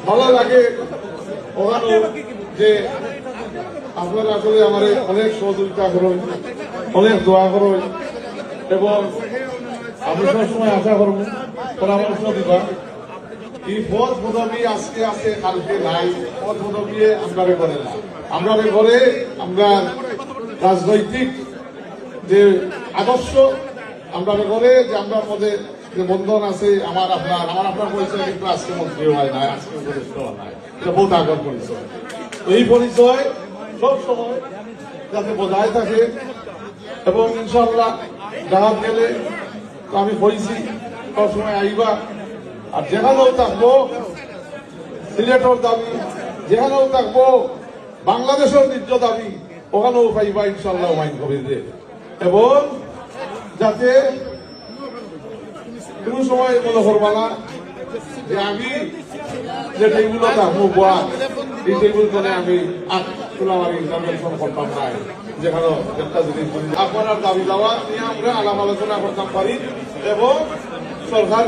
ভালো লাগে ওখানে যে আপনারা আসলে আমার অনেক সহযোগিতা করুন, অনেক দোয়া করুন এবং আমি সবসময় আশা করব পরামর্শ দিবা। এই পদ পদবী আজকে আছে, কালকে নাই। পদ পদবী আমরা করে না, আমরা করে আমরা রাজনৈতিক যে আদর্শ আমরা করে যে আমরা মধ্যে যে বন্ধন আছে আমার আপনার পরিচয় কিন্তু আজকে মন্ত্রী হয় না, আজকে উপদেষ্টা হয় না, এটা বহুত আগের পরিচয়। এই পরিচয় সব সময় যাতে বজায় থাকে এবং ইনশাল্লাহ গ্রাহক গেলে আমি বলছি সবসময় আইবা। আর যেখানেও থাকবো সিলেটের দাবি, যেখানেও থাকবো বাংলাদেশের নিজ দাবি, ওখানেও পাইবা ইনশাল্লাহ মাইন করে দে। এবং যাতে কোন সময় মনে করবা না যে আমি যে টেবিল থাকবো বা এই টেবিল করে আমি তোলামারি ইন্টারভেনশন করতাম না, যেখানে একটা জিনিস আপনার দাবি দাওয়া নিয়ে আমরা আলাপ আলোচনা করতাম পারি এবং সরকার